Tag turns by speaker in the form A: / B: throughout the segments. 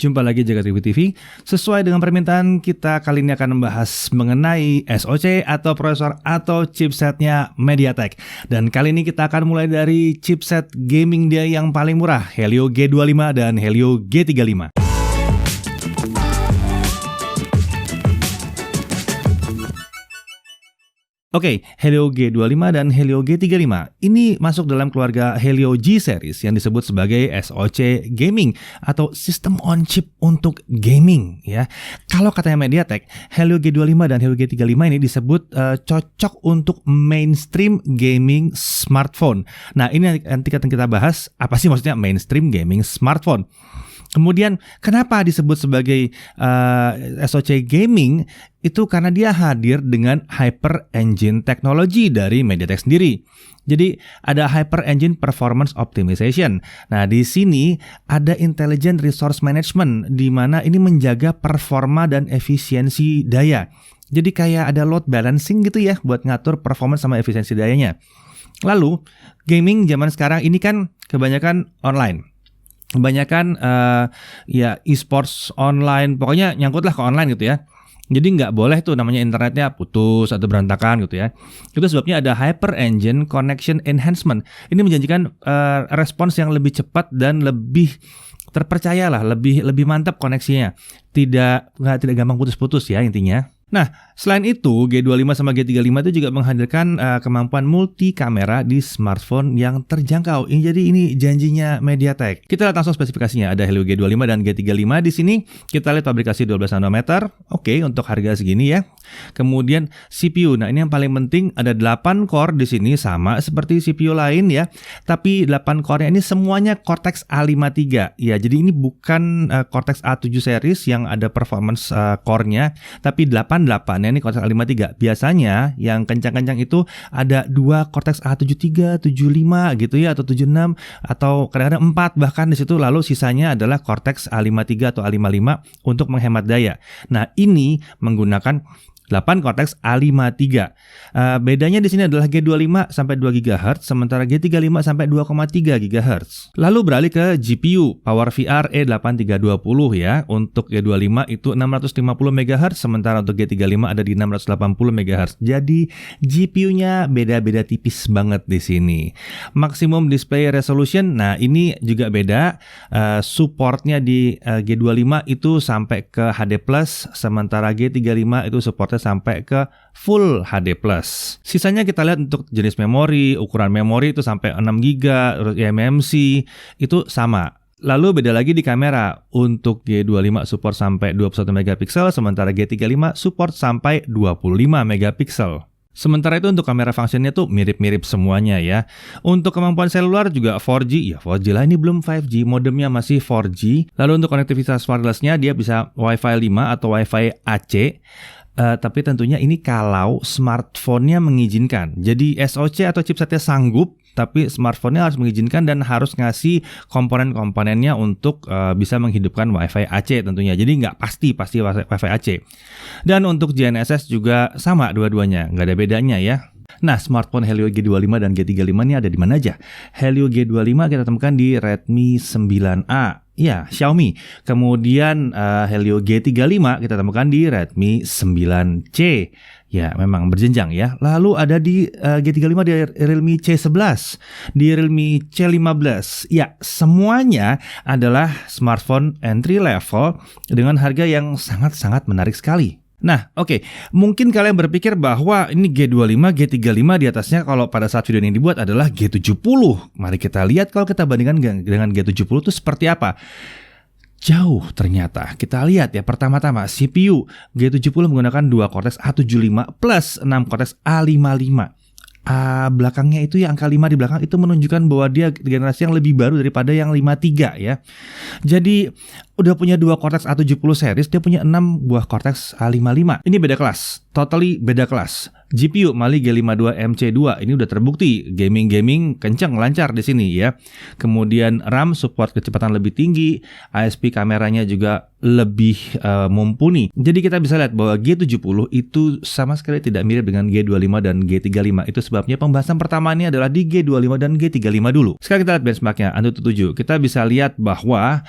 A: Jumpa lagi Jagat Review TV. Sesuai dengan permintaan, kita kali ini akan membahas mengenai SoC atau prosesor atau chipsetnya MediaTek. Dan kali ini kita akan mulai dari chipset gaming dia yang paling murah, Helio G25 dan Helio G35. Oke, Helio G25 dan Helio G35 ini masuk dalam keluarga Helio G series yang disebut sebagai SoC gaming atau System on Chip untuk gaming ya. Kalau katanya MediaTek, Helio G25 dan Helio G35 ini disebut cocok untuk mainstream gaming smartphone. Nah, ini nanti akan kita bahas apa sih maksudnya mainstream gaming smartphone. Kemudian kenapa disebut sebagai SoC gaming? Itu karena dia hadir dengan Hyper Engine teknologi dari MediaTek sendiri. Jadi ada Hyper Engine Performance Optimization. Nah, di sini ada Intelligent Resource Management di mana ini menjaga performa dan efisiensi daya. Jadi kayak ada load balancing gitu ya buat ngatur performance sama efisiensi dayanya. Lalu, gaming zaman sekarang ini kan kebanyakan online. Kebanyakan ya e-sports online, pokoknya nyangkutlah ke online gitu ya. Jadi nggak boleh tuh namanya internetnya putus atau berantakan gitu ya. Itu sebabnya ada Hyper Engine Connection Enhancement. Ini menjanjikan respons yang lebih cepat dan lebih terpercaya lah, lebih mantap koneksinya. Tidak gampang putus-putus ya intinya. Nah, selain itu, G25 sama G35 itu juga menghadirkan kemampuan multi kamera di smartphone yang terjangkau. Jadi ini janjinya MediaTek. Kita lihat langsung spesifikasinya. Ada Helio G25 dan G35 di sini. Kita lihat pabrikasi 12 nanometer. Oke, untuk harga segini ya. Kemudian CPU. Nah, ini yang paling penting ada 8 core di sini sama seperti CPU lain ya. Tapi 8 core-nya ini semuanya Cortex A53. Ya, jadi ini bukan Cortex A7 series yang ada performance core-nya, tapi 8 ini Cortex A53. Biasanya yang kencang-kencang itu ada 2 Cortex A73, 75 gitu ya, atau 76 atau kadang-kadang 4 bahkan di situ. Lalu sisanya adalah Cortex A53 atau A55 untuk menghemat daya. Nah, ini menggunakan 8 Cortex A53. Bedanya di sini adalah G25 sampai 2 GHz, sementara G35 sampai 2,3 GHz. Lalu beralih ke GPU, PowerVR E8320 ya. Untuk G25 itu 650 MHz, sementara untuk G35 ada di 680 MHz. Jadi GPU-nya beda-beda tipis banget di sini. Maximum Display Resolution, nah ini juga beda. Supportnya di G25 itu sampai ke HD+, sementara G35 itu supportnya sampai ke Full HD+. Sisanya kita lihat untuk jenis memori, ukuran memori itu sampai 6 GB, eMMC itu sama. Lalu beda lagi di kamera. Untuk G25 support sampai 21 megapiksel, sementara G35 support sampai 25 megapiksel. Sementara itu untuk kamera fungsinya tuh mirip-mirip semuanya ya. Untuk kemampuan seluler juga 4G. Ya 4G lah, ini belum 5G, modemnya masih 4G. Lalu untuk konektivitas wirelessnya dia bisa Wi-Fi 5 atau Wi-Fi AC. Tapi tentunya ini kalau smartphone-nya mengizinkan. Jadi SoC atau chipsetnya sanggup, tapi smartphone-nya harus mengizinkan dan harus ngasih komponen-komponennya untuk bisa menghidupkan Wi-Fi AC tentunya. Jadi nggak pasti Wi-Fi AC. Dan untuk GNSS juga sama dua-duanya, nggak ada bedanya ya. Nah, smartphone Helio G25 dan G35 ini ada di mana aja? Helio G25 kita temukan di Redmi 9A. Ya, Xiaomi. Kemudian Helio G35 kita temukan di Redmi 9C. Ya, memang berjenjang ya. Lalu ada di G35 di Realme C11, di Realme C15. Ya, semuanya adalah smartphone entry level dengan harga yang sangat-sangat menarik sekali. Nah, oke. Mungkin kalian berpikir bahwa ini G25, G35 di atasnya kalau pada saat video ini dibuat adalah G70. Mari kita lihat kalau kita bandingkan dengan G70 itu seperti apa. Jauh ternyata. Kita lihat ya, pertama-tama CPU G70 menggunakan 2 Cortex A75 plus 6 Cortex A55. Belakangnya itu ya, angka 5 di belakang itu menunjukkan bahwa dia generasi yang lebih baru daripada yang 53 ya. Jadi udah punya 2 Cortex A70 series, dia punya 6 buah Cortex A55. Ini beda kelas, totally beda kelas. GPU Mali G52 MC2 ini udah terbukti gaming kencang lancar di sini ya. Kemudian RAM support kecepatan lebih tinggi, ISP kameranya juga lebih mumpuni. Jadi kita bisa lihat bahwa G70 itu sama sekali tidak mirip dengan G25 dan G35. Itu sebabnya pembahasan pertama ini adalah di G25 dan G35 dulu. Sekarang kita lihat benchmarknya Antutu 7. Kita bisa lihat bahwa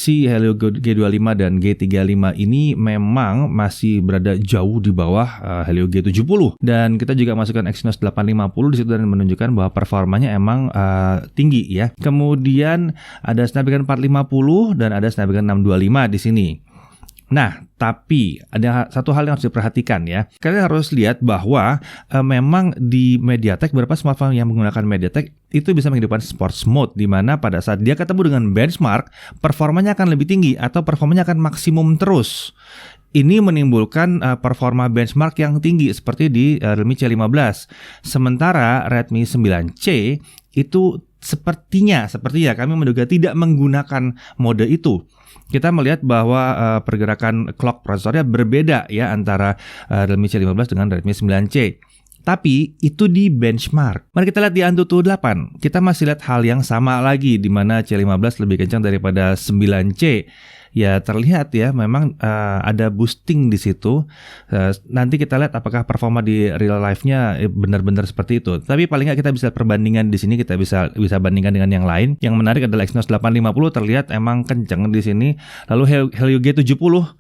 A: si Helio G25 dan G35 ini memang masih berada jauh di bawah Helio G70, dan kita juga masukkan Exynos 850 di situ dan menunjukkan bahwa performanya emang tinggi ya. Kemudian ada Snapdragon 450 dan ada Snapdragon 625 di sini. Nah, tapi ada satu hal yang harus diperhatikan ya. Kalian harus lihat bahwa memang di MediaTek, beberapa smartphone yang menggunakan MediaTek itu bisa menghidupkan sports mode, di mana pada saat dia ketemu dengan benchmark, performanya akan lebih tinggi atau performanya akan maksimum terus. Ini menimbulkan performa benchmark yang tinggi seperti di Realme C15. Sementara Redmi 9C itu sepertinya kami menduga tidak menggunakan mode itu. Kita melihat bahwa pergerakan clock prosesornya berbeda ya antara Realme C15 dengan Redmi 9C. Tapi itu di benchmark. Mari kita lihat di Antutu 8. Kita masih lihat hal yang sama lagi, di mana C15 lebih kencang daripada 9C. Ya terlihat ya memang ada boosting di situ. Nanti kita lihat apakah performa di real life-nya benar-benar seperti itu. Tapi paling nggak kita bisa perbandingan di sini, kita bisa bandingkan dengan yang lain. Yang menarik adalah Exynos 850 terlihat emang kencang di sini. Lalu Helio G70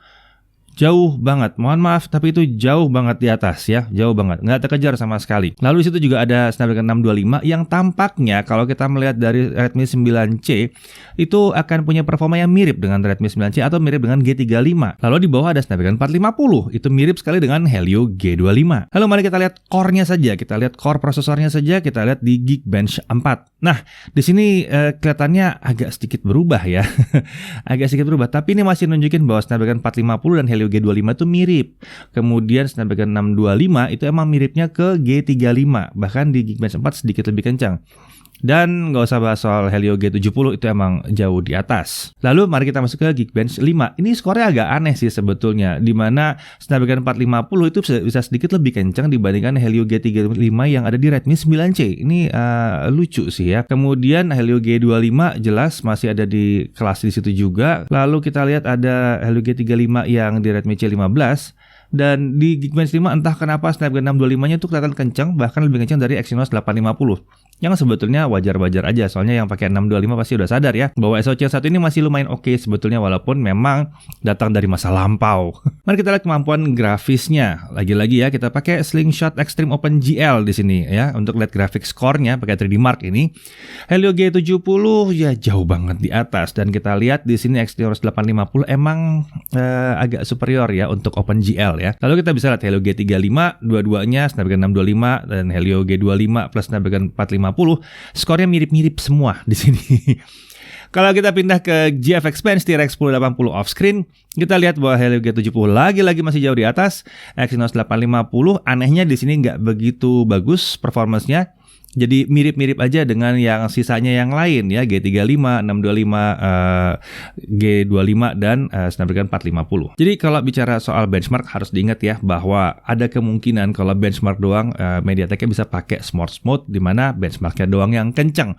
A: jauh banget, mohon maaf, tapi itu jauh banget di atas ya, jauh banget, nggak terkejar sama sekali. Lalu di situ juga ada Snapdragon 625 yang tampaknya kalau kita melihat dari Redmi 9C itu akan punya performa yang mirip dengan Redmi 9C atau mirip dengan G35. Lalu di bawah ada Snapdragon 450, itu mirip sekali dengan Helio G25. Lalu mari kita lihat core-nya saja, kita lihat core prosesornya saja, kita lihat di Geekbench 4. Nah, di sini kelihatannya agak sedikit berubah ya, agak sedikit berubah, tapi ini masih nunjukin bahwa Snapdragon 450 dan Helio G25 itu mirip. Kemudian Snapdragon 625 itu emang miripnya ke G35, bahkan di Geekbench 4 sedikit lebih kencang. Dan nggak usah bahas soal Helio G70, itu emang jauh di atas. Lalu mari kita masuk ke Geekbench 5. Ini skornya agak aneh sih sebetulnya, di mana Snapdragon 450 itu bisa sedikit lebih kencang dibandingkan Helio G35 yang ada di Redmi 9C. Ini lucu sih ya. Kemudian Helio G25 jelas masih ada di kelas di situ juga. Lalu kita lihat ada Helio G35 yang di Redmi C15. Dan di Geekbench 5 entah kenapa Snapdragon 625-nya itu kelihatan kencang, bahkan lebih kencang dari Exynos 850. Yang sebetulnya wajar-wajar aja, soalnya yang pakai 625 pasti udah sadar ya bahwa SoC yang satu ini masih lumayan oke sebetulnya, walaupun memang datang dari masa lampau. Mari kita lihat kemampuan grafisnya. Lagi-lagi ya, kita pakai Slingshot Extreme OpenGL di sini ya untuk lihat grafik score-nya pakai 3D Mark ini. Helio G70 ya jauh banget di atas, dan kita lihat di sini Exynos 850 emang agak superior ya untuk OpenGL ya. Lalu kita bisa lihat Helio G35, dua-duanya Snapdragon 625 dan Helio G25 plus Snapdragon 450, skornya mirip-mirip semua di sini. Kalau kita pindah ke GFX Bench T-Rex 1080 off-screen, kita lihat bahwa Helio G70 lagi-lagi masih jauh di atas. Exynos 850 anehnya di sini nggak begitu bagus performance-nya. Jadi mirip-mirip aja dengan yang sisanya yang lain ya, G35, 625, G25 dan Snapdragon 450. Jadi kalau bicara soal benchmark harus diingat ya bahwa ada kemungkinan kalau benchmark doang MediaTek bisa pakai sports mode, di mana benchmarknya doang yang kenceng.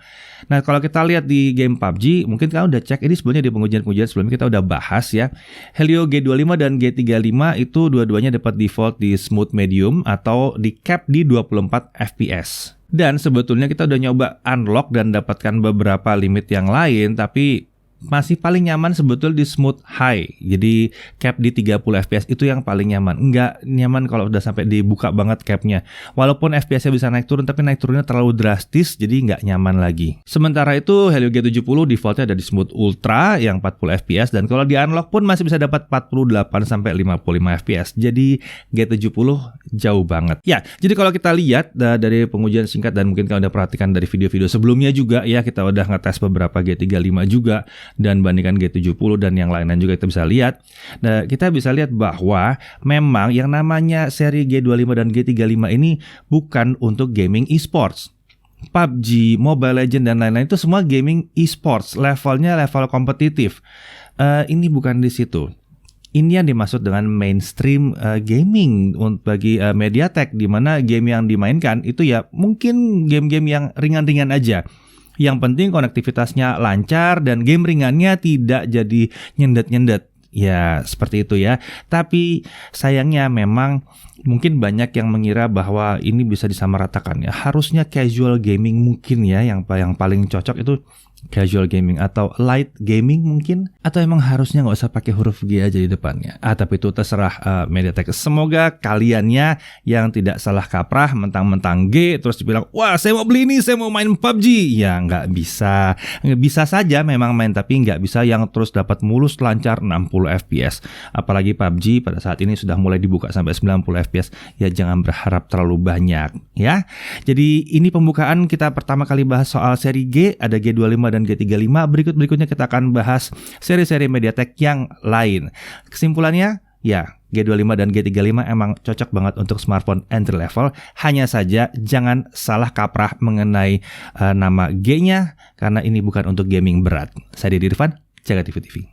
A: Nah, kalau kita lihat di game PUBG, mungkin kalian udah cek ini sebelumnya di pengujian-pengujian sebelumnya kita udah bahas ya. Helio G25 dan G35 itu dua-duanya dapat default di smooth medium atau di cap di 24 fps. Dan sebetulnya kita udah nyoba unlock dan dapatkan beberapa limit yang lain, tapi masih paling nyaman sebetulnya di smooth high. Jadi cap di 30 fps itu yang paling nyaman. Enggak nyaman kalau udah sampai dibuka banget capnya. Walaupun fps-nya bisa naik turun, tapi naik turunnya terlalu drastis, jadi nggak nyaman lagi. Sementara itu Helio G70 defaultnya ada di smooth ultra yang 40 fps, dan kalau di unlock pun masih bisa dapat 48 sampai 55 fps. Jadi G70 jauh banget. Ya, jadi kalau kita lihat dari pengujian singkat, dan mungkin kalian udah perhatikan dari video-video sebelumnya juga ya, kita udah ngetes beberapa G35 juga dan bandingkan G70 dan yang lain-lain juga kita bisa lihat. Nah, kita bisa lihat bahwa memang yang namanya seri G25 dan G35 ini bukan untuk gaming esports. PUBG, Mobile Legends dan lain-lain itu semua gaming esports, levelnya level kompetitif. Ini bukan di situ. Ini yang dimaksud dengan mainstream gaming bagi MediaTek, di mana game yang dimainkan itu ya mungkin game-game yang ringan-ringan aja. Yang penting konektivitasnya lancar dan game ringannya tidak jadi nyendet-nyendet. Ya, seperti itu ya. Tapi sayangnya memang mungkin banyak yang mengira bahwa ini bisa disamaratakan ya. Harusnya casual gaming mungkin ya yang paling cocok itu Casual gaming atau light gaming mungkin? Atau emang harusnya nggak usah pakai huruf G aja di depannya? Tapi itu terserah MediaTek. Semoga kaliannya yang tidak salah kaprah mentang-mentang G terus dibilang, wah saya mau beli ini, saya mau main PUBG. Ya nggak bisa. Nggak bisa saja memang main, tapi nggak bisa yang terus dapat mulus lancar 60 FPS. Apalagi PUBG pada saat ini sudah mulai dibuka sampai 90 FPS. Ya jangan berharap terlalu banyak ya. Jadi ini pembukaan kita pertama kali bahas soal seri G, ada G25 dan G35. Berikutnya kita akan bahas seri-seri MediaTek yang lain. Kesimpulannya, ya G25 dan G35 emang cocok banget untuk smartphone entry level. Hanya saja jangan salah kaprah mengenai nama G-nya, karena ini bukan untuk gaming berat. Saya Didi Irfan, Jaga TV TV.